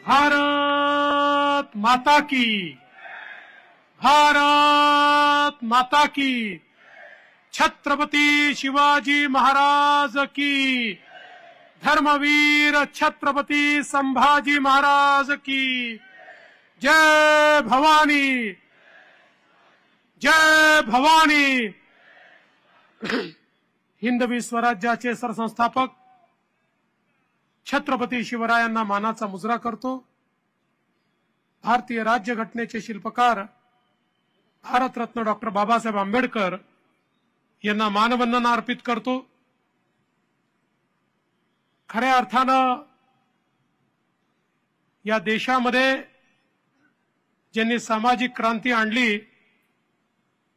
भारत माता की, भारत माता की, छत्रपती शिवाजी महाराज की, धर्मवीर छत्रपती संभाजी महाराज की, जय भवानी, जय भवानी। हिंदवी स्वराज्याचे सरसंस्थापक छत्रपती शिवरायांना मानाचा मुजरा करतो। भारतीय राज्यघटनेचे शिल्पकार भारतरत्न डॉक्टर बाबासाहेब आंबेडकर यांना मानवंदना अर्पित करतो। खऱ्या अर्थानं या देशामध्ये ज्यांनी सामाजिक क्रांती आणली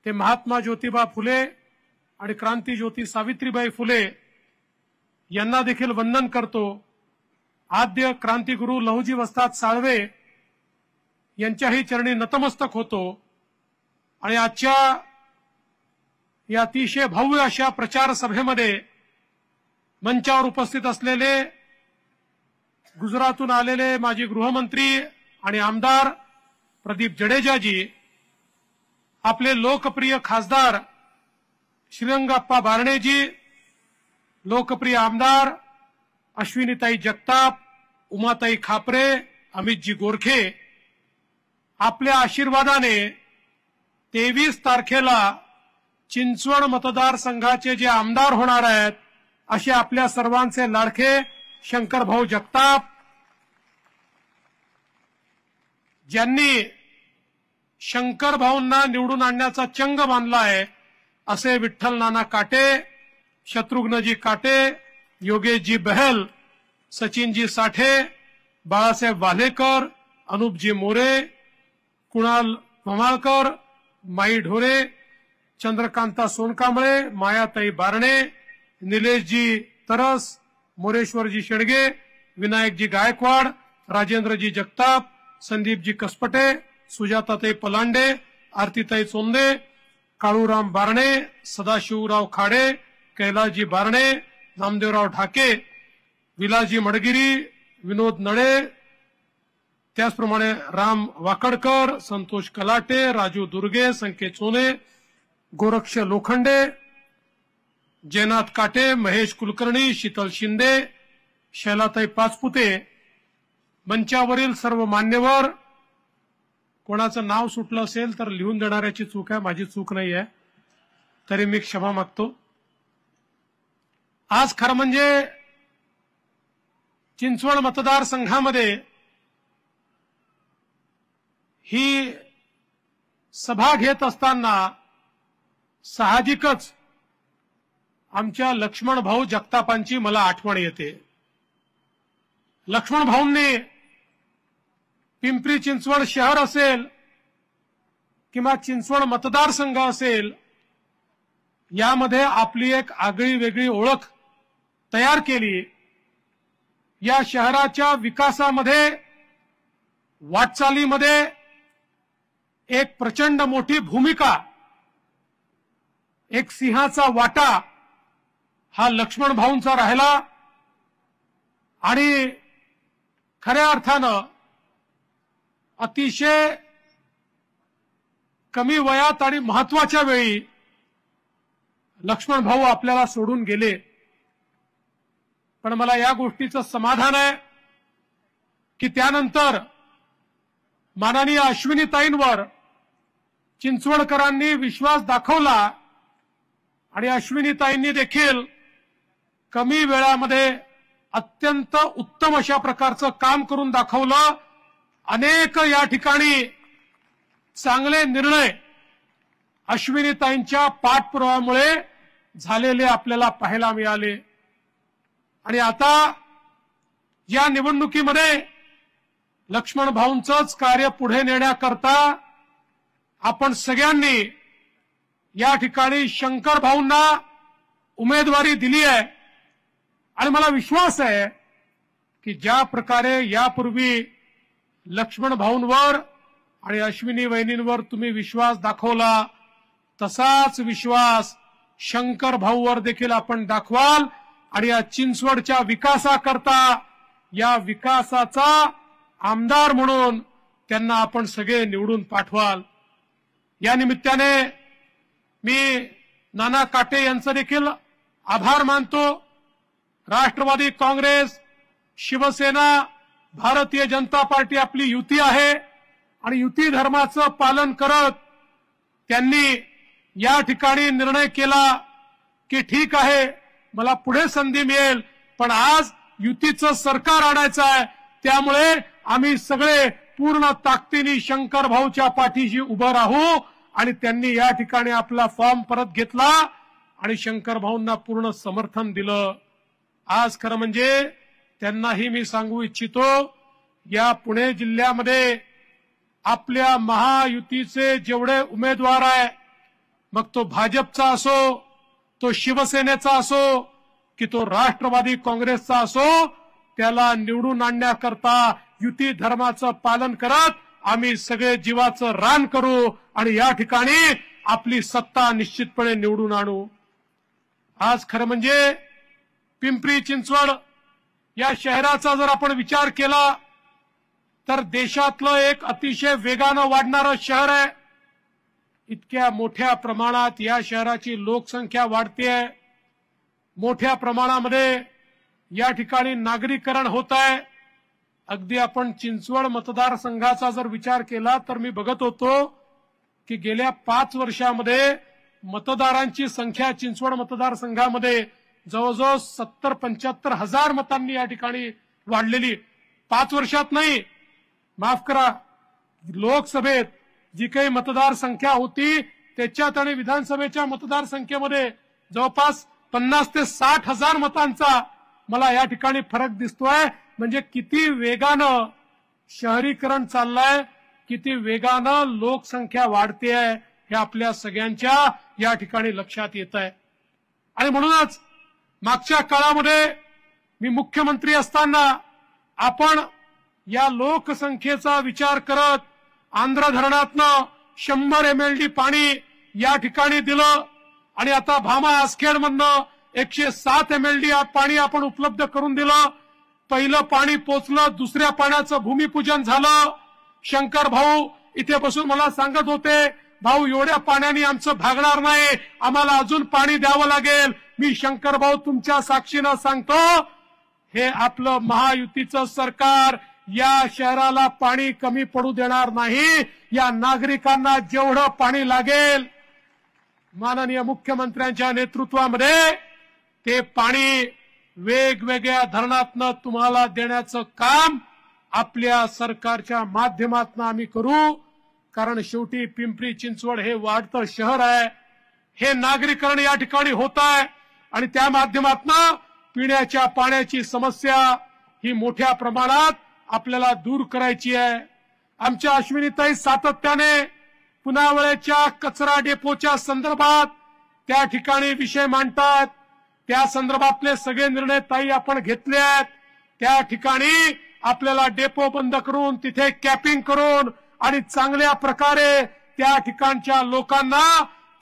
ते महात्मा ज्योतिबा फुले आणि क्रांती ज्योती सावित्रीबाई फुले यांना देखील वंदन करतो। आद्य क्रांतिगुरु लहुजी वस्ताद साळवे यांच्याही चरणी नतमस्तक होतो आणि आजच्या या अतिशय भव्य अशा प्रचार सभेमध्ये मंचावर उपस्थित असलेले गुजरातहून आलेले माजी गृहमंत्री आणि आमदार प्रदीप जडेजाजी, आपले लोकप्रिय खासदार श्रीरंगाप्पा बारणेजी, लोकप्रिय आमदार अश्विनीताई जगताप, उमाताई खापरे, अमितजी गोरखे, आपल्या आशीर्वादाने 23 तारखेला चिंचवड मतदारसंघाचे जे आमदार होणार आहेत असे आपल्या सर्वांचे लाडके शंकरभाऊ जगताप, ज्यांनी शंकरभाऊंना निवडून आणण्याचा चंग बांधला आहे असे विठ्ठल नाना काटे, शत्रुघ्नजी काटे, योगेशजी बहल, सचिनजी साठे, बाळासाहेब वालेकर, अनुपजी मोरे, कुणाल ममाळकर, माई ढोरे, चंद्रकांता सोनकांबळे, मायाताई बारणे, निलेशजी तरस, मोरेश्वरजी शेडगे, विनायकजी गायकवाड, राजेंद्रजी जगताप, संदीपजी कसपटे, सुजाताताई पलांडे, आरतीताई चोंदे, काळूराम बारणे, सदाशिवराव खाडे, कैलासजी बारणे, नामदेवराव ढाके, विलासजी मडगिरी, विनोद नळे, त्याचप्रमाणे राम वाकडकर, संतोष कलाटे, राजू दुर्गे, संकेत सोने, गोरक्ष लोखंडे, जयनाथ काटे, महेश कुलकर्णी, शीतल शिंदे, शैलाताई पाचपुते, मंचावरील सर्व मान्यवर, कोणाचं नाव सुटलं असेल तर लिहून देणाऱ्याची चूक आहे, माझी चूक नाही आहे, तरी मी क्षमा मागतो। आज खरं म्हणजे चिंचवड मतदारसंघामध्ये ही सभा घेत असताना साहजिकच आमच्या लक्ष्मण भाऊ जगतापांची मला आठवण येते। लक्ष्मण भाऊंनी पिंपरी चिंचवड शहर असेल किंवा चिंचवड मतदारसंघ असेल यामध्ये आपली एक आगळी वेगळी ओळख तयार केली। या शहराच्या विकासामध्ये, वाटचालीमध्ये एक प्रचंड मोठी भूमिका, एक सिंहाचा वाटा हा लक्ष्मण भाऊंचा राहिला आणि खऱ्या अर्थानं अतिशय कमी वयात आणि महत्वाच्या वेळी लक्ष्मण भाऊ आपल्याला सोडून गेले। पण मला या गोष्टीचं समाधान आहे की त्यानंतर माननीय अश्विनीताईंवर चिंचवडकरांनी विश्वास दाखवला आणि अश्विनीताईंनी देखील कमी वेळामध्ये अत्यंत उत्तम अशा प्रकारचं काम करून दाखवलं। अनेक या ठिकाणी चांगले निर्णय अश्विनीताईंच्या पाठपुराव्यामुळे झालेले आपल्याला पाहायला मिळाले आणि आता या निवडणुकीमध्ये लक्ष्मण भाऊंचंच कार्य पुढे नेण्याकरता आपण सगळ्यांनी या ठिकाणी शंकर भाऊंना उमेदवारी दिली आहे आणि मला विश्वास आहे की ज्या प्रकारे यापूर्वी लक्ष्मण भाऊंवर आणि अश्विनी वहिनींवर तुम्ही विश्वास दाखवला तसाच विश्वास शंकर भाऊवर देखील आपण दाखवाल आणि या चिंचवडच्या विकासाकरता, या विकासाचा आमदार म्हणून त्यांना आपण सगळे निवडून पाठवाल। या निमित्ताने मी नाना काटे यांचा देखील आभार मानतो। राष्ट्रवादी काँग्रेस, शिवसेना, भारतीय जनता पार्टी आपली युती आहे आणि युती धर्माचं पालन करत त्यांनी या ठिकाणी निर्णय केला की ठीक आहे, मला पुढे संधी मिळेल, पण आज युतीचं सरकार आणायचं आहे, त्यामुळे आम्ही सगळे पूर्ण ताकदीने शंकर भाऊच्या पाठीशी उभं राहू। आणि त्यांनी या ठिकाणी आपला फॉर्म परत घेतला आणि शंकर भाऊंना पूर्ण समर्थन दिलं। आज खरं म्हणजे त्यांनाही मी सांगू इच्छितो, या पुणे जिल्ह्यामध्ये आपल्या महायुतीचे जेवढे उमेदवार आहे, मग तो भाजपचा असो, तो शिवसेनेचा असो की तो राष्ट्रवादी काँग्रेसचा असो, त्याला निवडून आणण्याकरता युती धर्माचं पालन करत आम्ही सगळे जीवाचं रान करू आणि या ठिकाणी आपली सत्ता निश्चितपणे निवडून आणू। आज खरं म्हणजे पिंपरी चिंचवड या शहराचा जर आपण विचार केला तर देशातलं एक अतिशय वेगानं वाढणारं शहर आहे। इतक्या मोठ्या प्रमाणात या शहराची लोकसंख्या वाढतेय, मोठ्या प्रमाणामध्ये या ठिकाणी नागरीकरण होत आहे। अगदी आपण चिंचवड मतदारसंघाचा जर विचार केला तर मी बघत होतो की गेल्या 5 वर्षामध्ये मतदारांची संख्या चिंचवड मतदारसंघामध्ये जवळजवळ 70-75 हजार मतांनी या ठिकाणी वाढलेली। 5 वर्षात नाही, माफ करा, लोकसभेत जी काही मतदार संख्या होती त्याच्यात आणि विधानसभेच्या मतदार संख्येमध्ये जवळपास 50 ते 60 हजार मतांचा मला या ठिकाणी फरक दिसतोय। म्हणजे किती वेगानं शहरीकरण चाललंय, किती वेगानं लोकसंख्या वाढते आहे हे आपल्या सगळ्यांच्या या ठिकाणी लक्षात येत आहे। आणि म्हणूनच मागच्या काळामध्ये मी मुख्यमंत्री असताना आपण या लोकसंख्येचा विचार करत आंध्र धरणातनं 100 MLD पाणी या ठिकाणी दिलं आणि आता भामा आसखेडमधनं 107 MLD पाणी आपण उपलब्ध करून दिलं। पहिलं पाणी पोचलं, दुसऱ्या पाण्याचं भूमिपूजन झालं। शंकर भाऊ इथे बसून मला सांगत होते, भाऊ एवढ्या पाण्याने आमचं भागणार नाही, आम्हाला अजून पाणी द्यावं लागेल। मी शंकर भाऊ तुमच्या साक्षीनं सांगतो, हे आपलं महायुतीचं सरकार या शहराला पाणी कमी पडू देणार नाही। या नागरिकांना जेवढं पाणी लागेल माननीय मुख्यमंत्र्यांच्या नेतृत्वामध्ये ते पाणी वेगवेगळ्या धरणातनं तुम्हाला देण्याचं काम आपल्या सरकारच्या माध्यमातून आम्ही करू। कारण शेवटी पिंपरी चिंचवड हे वाढतं शहर आहे, हे नागरीकरण या ठिकाणी होत आहे आणि त्या माध्यमातून पिण्याच्या पाण्याची समस्या ही मोठ्या प्रमाणात आपल्याला दूर करायची आहे। आमच्या अश्विनीताई सातत्याने पुनावळ्याच्या कचरा डेपोच्या संदर्भात त्या ठिकाणी विषय मांडतात, त्या संदर्भातले सगळे निर्णय ताई आपण घेतले आहेत। त्या ठिकाणी आपल्याला डेपो बंद करून तिथे कॅपिंग करून आणि चांगल्या प्रकारे त्या ठिकाणच्या लोकांना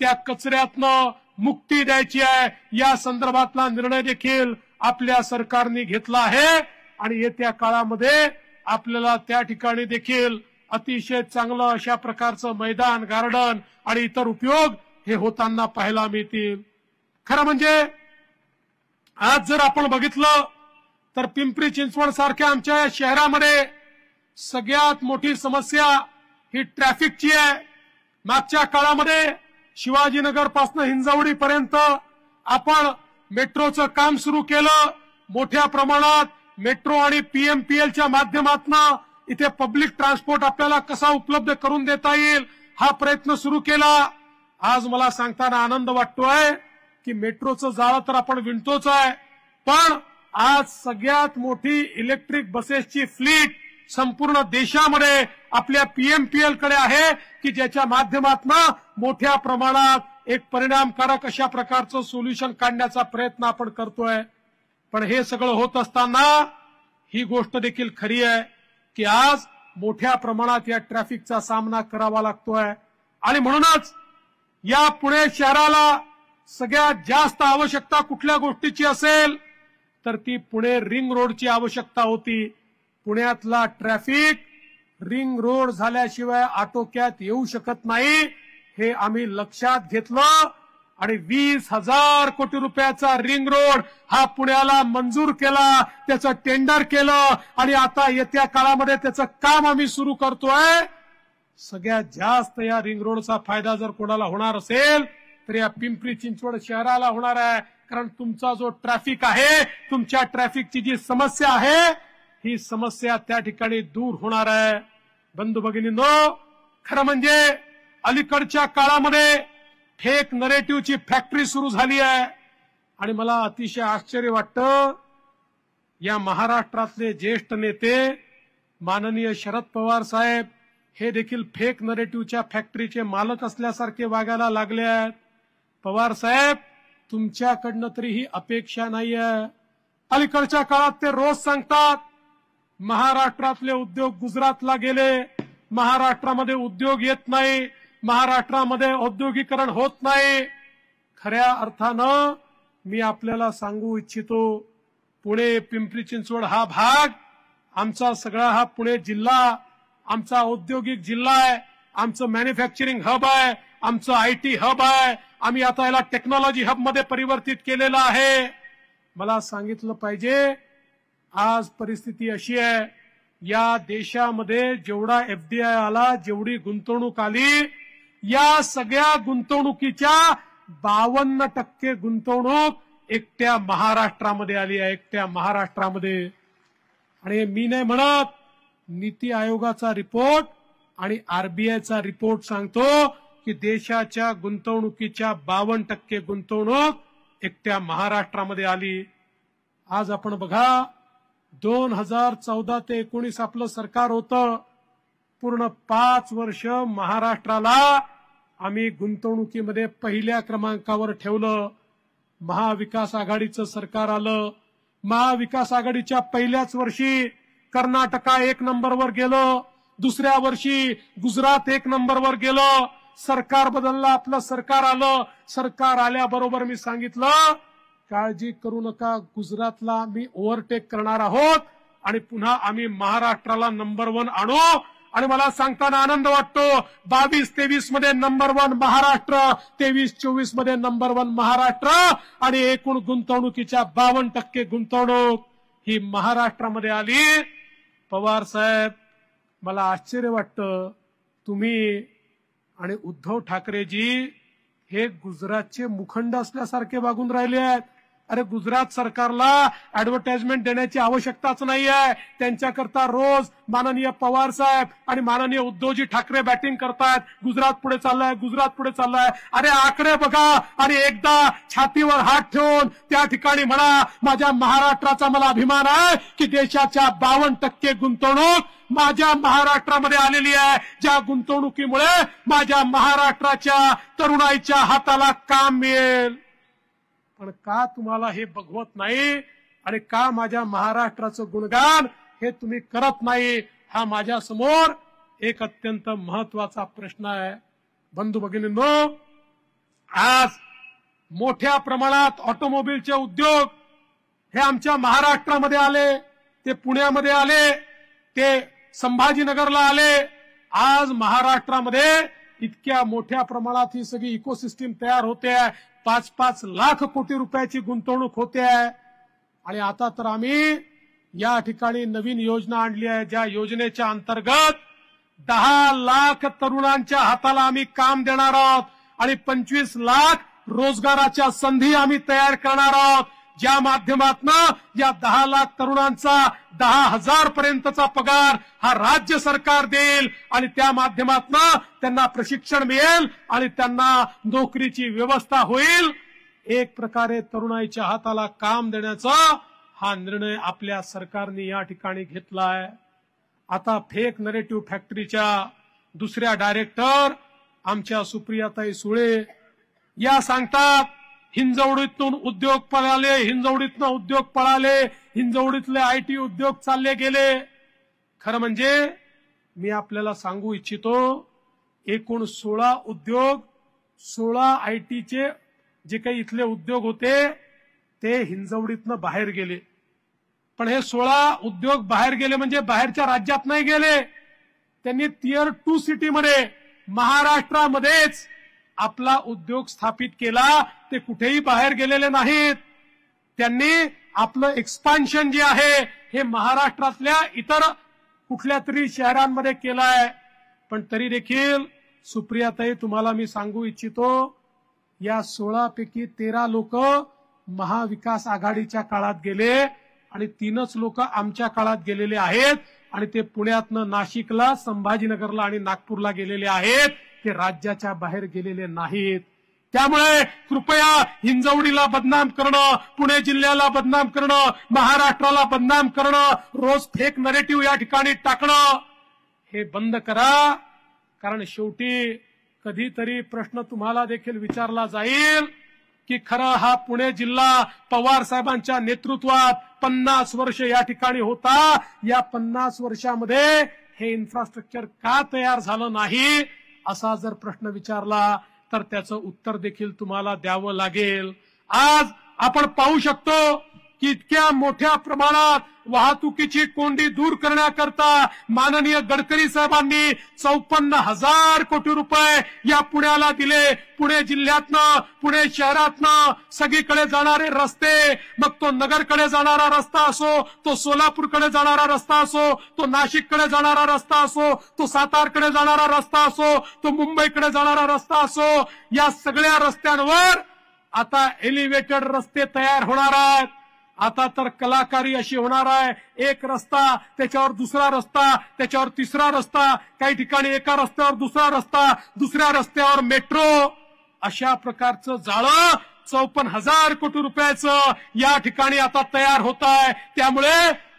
त्या कचऱ्यातनं मुक्ती द्यायची आहे। या संदर्भातला निर्णय देखील आपल्या सरकारने घेतला आहे आणि येत्या काळामध्ये आपल्याला त्या ठिकाणी देखील अतिशय चांगलं अशा प्रकारचं मैदान, गार्डन आणि इतर उपयोग हे होताना पाहायला मिळतील। खरं म्हणजे आज जर आपण बघितलं तर पिंपरी चिंचवड सारख्या आमच्या शहरामध्ये सगळ्यात मोठी समस्या ही ट्रॅफिकची आहे। मागच्या काळामध्ये शिवाजीनगर पासून हिंजवडी पर्यंत आपण मेट्रोचं काम सुरू केलं। मोठ्या प्रमाणात मेट्रो आणि पीएमपीएलच्या माध्यमातून इथे पब्लिक ट्रान्सपोर्ट आपल्याला कसा उपलब्ध करून देता येईल हा प्रयत्न सुरू केला। आज मला सांगताना आनंद वाटतोय की मेट्रोचं जाळं तर आपण विणतोच आहे, पण आज सगळ्यात मोठी इलेक्ट्रिक बसेसची फ्लीट संपूर्ण देशामध्ये आपल्या पीएमपीएल कडे आहे की ज्याच्या माध्यमातून मोठ्या प्रमाणात एक परिणामकारक अशा प्रकारचं सोल्युशन काढण्याचा प्रयत्न आपण करतोय। पण हे सगळं होत असताना ही गोष्ट देखील खरी आहे की आज मोठ्या प्रमाणात या ट्रॅफिकचा सामना करावा लागतोय आणि म्हणूनच या पुणे शहराला सगळ्यात जास्त आवश्यकता कुठल्या गोष्टीची असेल तर ती पुणे रिंग रोडची आवश्यकता होती। पुण्यातला ट्रॅफिक रिंग रोड झाल्याशिवाय आटोक्यात येऊ शकत नाही, हे आम्ही लक्षात घेतलं आणि 20,000 कोटी रुपयाचा रिंग रोड हा पुण्याला मंजूर केला, त्याचं टेंडर केलं आणि आता येत्या काळामध्ये त्याचं काम आम्ही सुरू करतोय। सगळ्यात जास्त या रिंग रोडचा फायदा जर कोणाला होणार असेल तर या पिंपरी चिंचवड शहराला होणार आहे, कारण तुमचा जो ट्रॅफिक आहे, तुमच्या ट्रॅफिकची जी समस्या आहे, ही समस्या त्या ठिकाणी दूर होणार आहे। बंधू भगिनींनो, खरं म्हणजे अलीकडच्या काळामध्ये फेक नरेटिव्हची फॅक्टरी सुरू झाली आहे आणि मला अतिशय आश्चर्य वाटतं, या महाराष्ट्रातले ज्येष्ठ नेते माननीय शरद पवार साहेब हे देखील फेक नरेटिव्हच्या फॅक्टरीचे मालक असल्यासारखे वागायला लागले आहेत। पवार साहेब, तुमच्याकडनं तरी ही अपेक्षा नाहीये। अलीकडच्या काळात ते रोज सांगतात महाराष्ट्रातले उद्योग गुजरातला गेले, महाराष्ट्रामध्ये उद्योग येत नाही, महाराष्ट्रामध्ये औद्योगिकरण होत नाही। खऱ्या अर्थानं मी आपल्याला सांगू इच्छितो, पुणे पिंपरी चिंचवड हा भाग आमचा सगळा, हा पुणे जिल्हा आमचा औद्योगिक जिल्हा आहे, आमचं मॅन्युफॅक्चरिंग हब आहे, आमचं IT हब आहे, आम्ही आता याला टेक्नॉलॉजी हब मध्ये परिवर्तित केलेलं आहे। मला सांगितलं पाहिजे, आज परिस्थिती अशी आहे, या देशामध्ये जेवढा FDI आला, जेवढी गुंतवणूक आली, या सगळ्या गुंतवणुकीच्या 52% गुंतवणूक एकट्या महाराष्ट्रामध्ये आली आहे, एकट्या महाराष्ट्रामध्ये। आणि मी नाही म्हणत, नीती आयोगाचा रिपोर्ट आणि RBIचा रिपोर्ट सांगतो की देशाच्या गुंतवणुकीच्या 52% गुंतवणूक एकट्या महाराष्ट्रामध्ये आली। आज आपण बघा, 2014 ते 19 आपलं सरकार होतं, पूर्ण 5 वर्ष महाराष्ट्राला आम्ही गुंतवणुकीमध्ये पहिल्या क्रमांकावर ठेवलं। महाविकास आघाडीचं सरकार आलं, महाविकास आघाडीच्या पहिल्याच वर्षी कर्नाटका 1 नंबरवर गेलं, दुसऱ्या वर्षी गुजरात 1 नंबरवर गेलं। सरकार बदललं, आपलं सरकार आलं, सरकार आल्याबरोबर मी सांगितलं काळजी करू नका, गुजरातला आम्ही ओव्हरटेक करणार आहोत आणि पुन्हा आम्ही महाराष्ट्राला नंबर 1 आणू। आणि मला सांगताना आनंद वाटतो, 22-23 मध्ये नंबर 1 महाराष्ट्र, 23-24 मध्ये नंबर 1 महाराष्ट्र आणि एकूण गुंतवणुकीच्या 52% गुंतवणूक ही महाराष्ट्रामध्ये आली। पवार साहेब, मला आश्चर्य वाटतं, तुम्ही आणि उद्धव ठाकरेजी हे गुजरातचे मुखंड असल्यासारखे वागून राहिले आहेत। अरे, गुजरात सरकारला ऍडव्हर्टाइजमेंट देण्याची आवश्यकताच नाहीये, त्यांच्याकरता रोज माननीय पवार साहेब आणि माननीय उद्धवजी ठाकरे बॅटिंग करतात, गुजरात पुढे चाललाय, गुजरात पुढे चाललाय। अरे, आकडे बघा आणि एकदा छातीवर हात ठेवून त्या ठिकाणी म्हणा, माझ्या महाराष्ट्राचा मला अभिमान आहे की देशाच्या 52% गुंतवणूक माझ्या महाराष्ट्रामध्ये आलेली आहे, ज्या गुंतवणुकीमुळे माझ्या महाराष्ट्राच्या तरुणाईच्या हाताला काम मिळेल। पण का तुम्हाला हे बघवत नाही आणि का माझ्या महाराष्ट्राचं गुणगान हे तुम्ही करत नाही, हा माझ्या समोर एक अत्यंत महत्वाचा प्रश्न आहे। बंधू भगिनींनो, आज मोठ्या प्रमाणात ऑटोमोबाईलचे उद्योग हे आमच्या महाराष्ट्रामध्ये आले, ते पुण्यामध्ये आले, ते संभाजीनगरला आले। आज महाराष्ट्रामध्ये इतक्या मोठ्या प्रमाणात ही सगळी इकोसिस्टीम तयार होते आहे, 5-5 लाख कोटी रुपयाची गुंतवणूक होते आहे। आणि आता तर आम्ही या ठिकाणी नवीन योजना आणली आहे, ज्या योजनेच्या अंतर्गत 10 लाख तरुणांच्या हाताला आम्ही काम देणार आहोत आणि 25 लाख रोजगाराच्या संधी आम्ही तयार करणार आहोत, ज्या माध्यमातून या 10 लाख तरुणांचा 10,000 पर्यंतचा पगार हा राज्य सरकार देईल आणि त्या माध्यमातून त्यांना प्रशिक्षण मिळेल आणि त्यांना नोकरीची व्यवस्था होईल। एक प्रकारे तरुणाईच्या हाताला काम देण्याचा हा निर्णय आपल्या सरकारने या ठिकाणी घेतला आहे। आता फेक नरेटिव्ह फॅक्टरीच्या दुसऱ्या डायरेक्टर आमच्या सुप्रियाताई सुळे या सांगतात, हिंजवडीतून उद्योग पळाले, हिंजवडीतनं उद्योग पळाले, हिंजवडीतले IT उद्योग चालले गेले। खरं म्हणजे मी आपल्याला सांगू इच्छितो, एकूण 16 उद्योग, 16 ITचे जे काही इथले उद्योग होते ते हिंजवडीतनं बाहेर गेले। पण हे 16 उद्योग बाहेर गेले म्हणजे बाहेरच्या राज्यात नाही गेले, त्यांनी Tier 2 सिटीमध्ये महाराष्ट्रामध्येच आपला उद्योग स्थापित केला. ते कुठेही बाहेर गेलेले नाहीत. त्यांनी आपलं एक्सपान्शन जे आहे हे महाराष्ट्रातल्या इतर कुठल्या तरी शहरांमध्ये केलंय. पण तरी देखील सुप्रियाताई, तुम्हाला मी सांगू इच्छितो, या 16 पैकी 13 लोक महाविकास आघाडीच्या काळात गेले आणि 3च लोक आमच्या काळात गेलेले आहेत. आणि ते पुण्यातनं नाशिकला, संभाजीनगरला आणि नागपूरला गेलेले आहेत. ते राज्याच्या बाहेर गेलेले नाहीत. त्यामुळे कृपया हिंजवडीला बदनाम करणं, पुणे जिल्ह्याला बदनाम करणं, महाराष्ट्राला बदनाम करणं, रोज फेक नरेटिव्ह या ठिकाणी टाकणं हे बंद करा. कारण शेवटी कधीतरी प्रश्न तुम्हाला देखील विचारला जाईल की खरं हा पुणे जिल्हा पवार साहेबांच्या नेतृत्वात 50 वर्ष या ठिकाणी होता. या 50 वर्षामध्ये हे इन्फ्रास्ट्रक्चर का तयार झालं नाही, असा जर प्रश्न विचारला तर त्याचं उत्तर देखील तुम्हाला द्यावं लागेल. आज आपण पाहू शकतो की इतक्या मोठ्या प्रमाणात वाहतुकीची कोंडी दूर करण्याकरता माननीय गडकरी साहेबांनी 54,000 कोटी रुपये या पुण्याला दिले. पुणे जिल्ह्यातनं, पुणे शहरातनं सगळीकडे जाणारे रस्ते, मग तो नगरकडे जाणारा रस्ता असो, तो सोलापूरकडे जाणारा रस्ता असो, तो नाशिककडे जाणारा रस्ता असो, तो सातारकडे जाणारा रस्ता असो, तो मुंबईकडे जाणारा रस्ता असो, या सगळ्या रस्त्यांवर आता एलिव्हेटेड रस्ते तयार होणार आहेत. आता तर कलाकारी अशी होणार आहे, एक रस्ता, त्याच्यावर दुसरा रस्ता, त्याच्यावर तिसरा रस्ता, काही ठिकाणी एका रस्त्यावर दुसरा रस्ता, दुसऱ्या रस्त्यावर मेट्रो, अशा प्रकारचं जाळं 54,000 कोटी रुपयाचं या ठिकाणी आता तयार होत आहे. त्यामुळे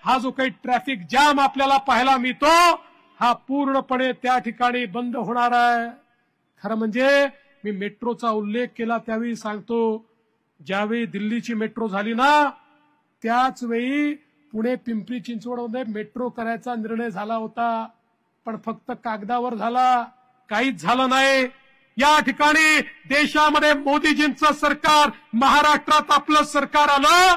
हा जो काही ट्रॅफिक जाम आपल्याला पाहायला मिळतो हा पूर्णपणे त्या ठिकाणी बंद होणार आहे. खरं म्हणजे मी मेट्रोचा उल्लेख केला त्यावेळी सांगतो, ज्यावेळी दिल्लीची मेट्रो झाली ना, त्याच वेळी पुणे पिंपरी चिंचवडमध्ये मेट्रो करायचा निर्णय झाला होता. पण फक्त कागदावर झाला, काहीच झालं नाही. या ठिकाणी देशामध्ये मोदीजींचं सरकार, महाराष्ट्रात आपलं सरकार आलं,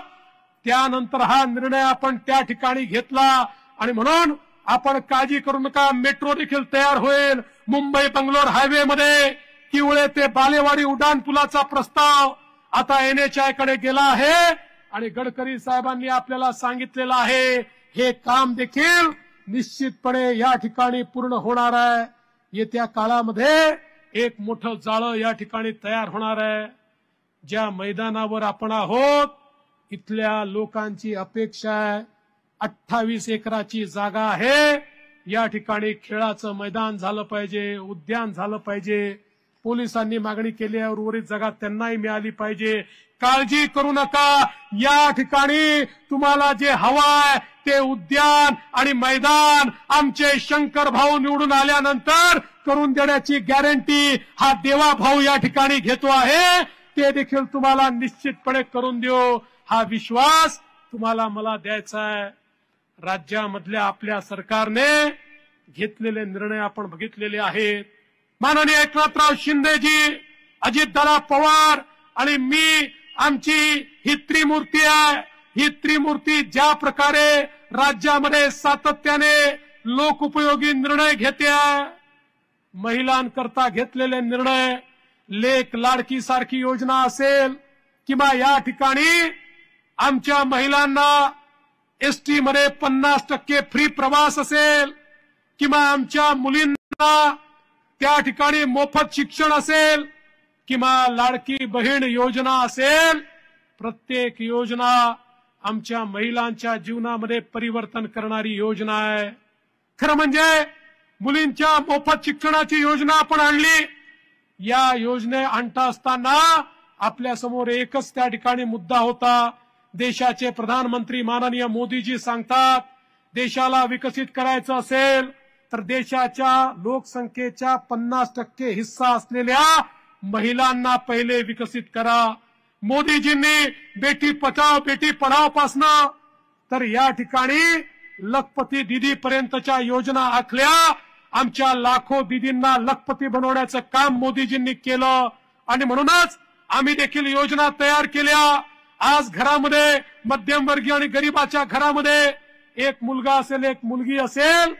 त्यानंतर हा निर्णय आपण त्या ठिकाणी घेतला. आणि म्हणून आपण काळजी करू नका, मेट्रो देखील तयार होईल. मुंबई बंगलोर हायवे मध्ये किवळे ते बालेवाडी उड्डाण पुलाचा प्रस्ताव आता NHAI कडे गेला आहे आणि गडकरी साहेबांनी आपल्याला सांगितलेलं आहे हे काम देखील निश्चितपणे या ठिकाणी पूर्ण होणार आहे. येत्या काळामध्ये एक मोठं जाळं या ठिकाणी तयार होणार आहे. ज्या मैदानावर आपण आहोत इथल्या लोकांची अपेक्षा आहे, 28 एकराची जागा आहे, या ठिकाणी खेळाचं मैदान झालं पाहिजे, उद्यान झालं पाहिजे. पोलिसांनी मागणी केल्यावर उर्वरित जागा त्यांनाही मिळाली पाहिजे. काळजी करू नका, या ठिकाणी तुम्हाला जे हवंय ते उद्यान आणि मैदान आमचे शंकर भाऊ निवडून आल्यानंतर करून देण्याची गॅरंटी हा देवा भाऊ या ठिकाणी घेतो आहे. ते देखील तुम्हाला निश्चितपणे करून देऊ, हा विश्वास तुम्हाला मला द्यायचा आहे. राज्यामधल्या आपल्या सरकारने घेतलेले निर्णय आपण बघितलेले आहेत. माननीय एकनाथराव शिंदेजी, अजितदादा पवार आणि मी, आमची ही त्रिमूर्ती आहे. ही त्रिमूर्ती ज्या प्रकारे राज्यामध्ये सातत्याने लोकोपयोगी निर्णय घेते आहे, महिलांकरता घेतलेले निर्णय, लेक लाडकी सारखी योजना असेल किंवा या ठिकाणी आमच्या महिलांना एसटी मध्ये 50% फ्री प्रवास असेल किंवा आमच्या मुलींना त्या ठिकाणी मोफत शिक्षण असेल किंवा लाडकी बहीण योजना असेल, प्रत्येक योजना आमच्या महिलांच्या जीवनामध्ये परिवर्तन करणारी योजना आहे. खरं म्हणजे मुलींच्या मोफत शिक्षणाची योजना आपण आणली. या योजने आणता असताना आपल्या समोर एकच त्या ठिकाणी मुद्दा होता. देशाचे प्रधानमंत्री माननीय मोदीजी सांगतात, देशाला विकसित करायचं असेल तर देशाच्या लोकसंख्येच्या 50% हिस्सा असलेल्या महिलांना पहिले विकसित करा. मोदीजींनी बेटी बचाओ बेटी पढाओ पासनं तर या ठिकाणी लखपती दीदी पर्यंतच्या योजना आखल्या. आमच्या लाखो दीदींना लखपती बनवण्याचं काम मोदीजींनी केलं आणि म्हणूनच आम्ही देखील योजना तयार केल्या. आज घरामध्ये मध्यमवर्गीय आणि गरिबाच्या घरामध्ये एक मुलगा असेल एक मुलगी असेल,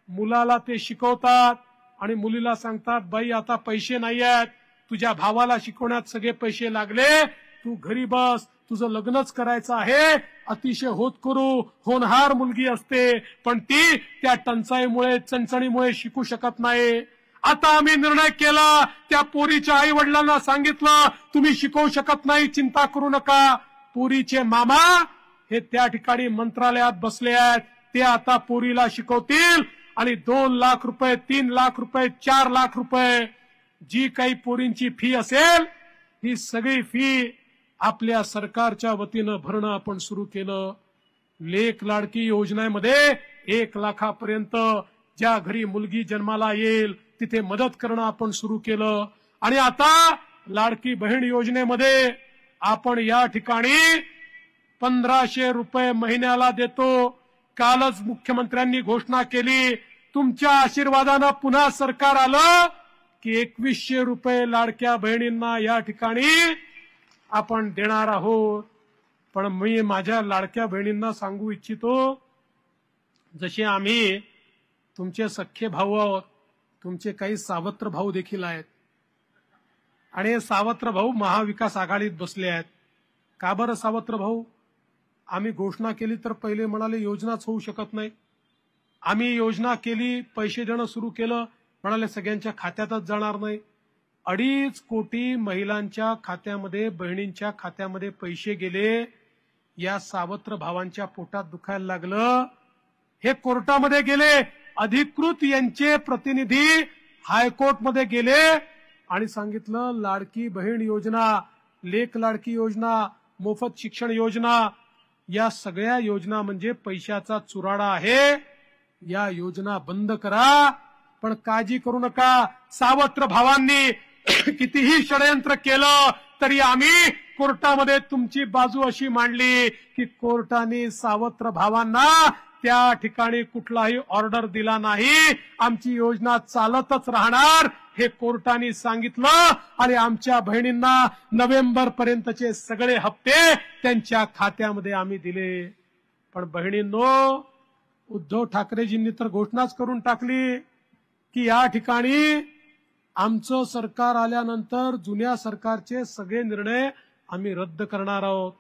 मुलाला ते शिकवतात आणि मुलीला सांगतात बाई आता पैसे नाही आहेत, तुझ्या भावाला शिकवण्यात सगळे पैसे लागले, तू घरी बस, तुझं लग्नच करायचं आहे. अतिशय होतकरू होनहार मुलगी असते, पण ती त्या टंचाईमुळे चणचणीमुळे शिकू शकत नाही. आता आम्ही निर्णय केला, त्या पोरीच्या आई वडिलांना सांगितलं तुम्ही शिकवू शकत नाही, चिंता करू नका. पोरीचे मामा हे त्या ठिकाणी मंत्रालयात बसले आहेत, ते आता पोरीला शिकवतील आणि 2 लाख रुपये 3 लाख रुपये 4 लाख रुपये जी काही पोरींची फी असेल ही सगळी फी आपल्या सरकारच्या वतीनं भरणं आपण सुरू केलं. लेक लाडकी योजनेमध्ये 1 लाखापर्यंत ज्या घरी मुलगी जन्माला येईल तिथे मदत करणं आपण सुरू केलं. आणि आता लाडकी बहीण योजनेमध्ये आपण या ठिकाणी 1500 रुपये महिन्याला देतो. कालच मुख्यमंत्र्यांनी घोषणा केली, तुमच्या आशीर्वादानं पुन्हा सरकार आलं की 2100 रुपये लाडक्या बहिणींना या ठिकाणी आपण देणार आहोत. पण मी माझ्या लाडक्या बहिणींना सांगू इच्छितो, जसे आम्ही तुमचे सख्खे भाऊ आहोत, तुमचे काही सावत्र भाऊ देखील आहेत आणि हे सावत्र भाऊ महाविकास आघाडीत बसले आहेत. का बरं सावत्र भाऊ? आम्ही घोषणा केली तर पहिले म्हणाले योजनाच होऊ शकत नाही. आम्ही योजना केली, पैसे देणं सुरू केलं, म्हणाले सगळ्यांच्या खात्यातच जाणार नाही. 2.5 कोटी महिलांच्या खात्यामध्ये, बहिणींच्या खात्यामध्ये पैसे गेले. या सावत्र भावांच्या पोटात दुखायला लागलं. हे कोर्टामध्ये गेले, अधिकृत यांचे प्रतिनिधी हायकोर्टमध्ये गेले आणि सांगितलं लाडकी बहीण योजना, लेक लाडकी योजना, मोफत शिक्षण योजना या सगळ्या योजना म्हणजे पैशाचा चुराडा आहे, या योजना बंद करा. पण काळजी करू नका, सावत्र भावांनी कितीही षडयंत्र केलं तरी आम्ही कोर्टामध्ये तुमची बाजू अशी मांडली की कोर्टाने सावत्र भावांना त्या ठिकाणी कुठलाही ऑर्डर दिला नाही. आमची योजना चालतच राहणार हे कोर्टाने सांगितलं आणि आमच्या बहिणींना नोव्हेंबर पर्यंतचे सगळे हप्ते त्यांच्या खात्यामध्ये आम्ही दिले. पण बहिणींनो, उद्धव ठाकरेजींनी तर घोषणाच करून टाकली की या ठिकाणी आमचं सरकार आल्यानंतर जुन्या सरकारचे सगळे निर्णय आम्ही रद्द करणार आहोत.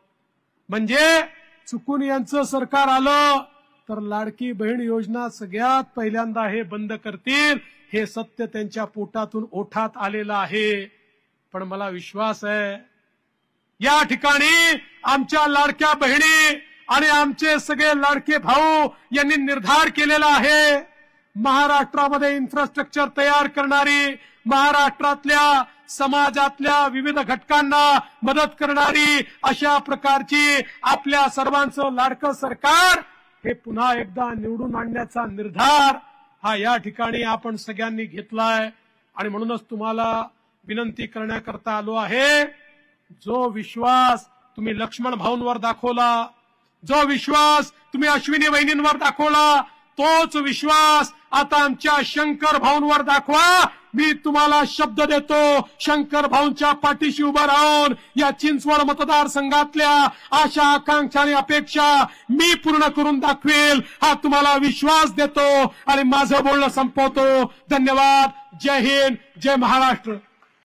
म्हणजे चुकून यांचं सरकार आलं तर लाडकी बहीण योजना सगळ्यात पहिल्यांदा हे बंद करतील, हे सत्य त्यांच्या पोटातून ओठात आलेलं आहे. पण मला विश्वास आहे या ठिकाणी आमच्या लाडक्या बहिणी आणि आमचे सगळे लाडके भाऊ यांनी निर्धार केलेला आहे, महाराष्ट्रामध्ये इन्फ्रास्ट्रक्चर तयार करणारी, महाराष्ट्रातल्या समाजातल्या विविध घटकांना मदत करणारी अशा प्रकारची आपल्या सर्वांचं लाडकं सरकार हे पुन्हा एकदा निवडून आणण्याचा निर्धार हा या ठिकाणी आपण सगळ्यांनी घेतलाय. आणि म्हणूनच तुम्हाला विनंती करण्याकरता आलो आहे, जो विश्वास तुम्ही लक्ष्मण भाऊंवर दाखवला, जो विश्वास तुम्ही अश्विनी वहिनींवर दाखवला, तोच विश्वास आता आमच्या शंकर भाऊंवर दाखवा. मी तुम्हाला शब्द देतो, शंकर भाऊंच्या पाठीशी उभा राहून या चिंचवड मतदारसंघातल्या आशा आकांक्षा आणि अपेक्षा मी पूर्ण करून दाखवेल हा तुम्हाला विश्वास देतो आणि माझं बोलणं संपवतो. धन्यवाद. जय हिंद, जय महाराष्ट्र.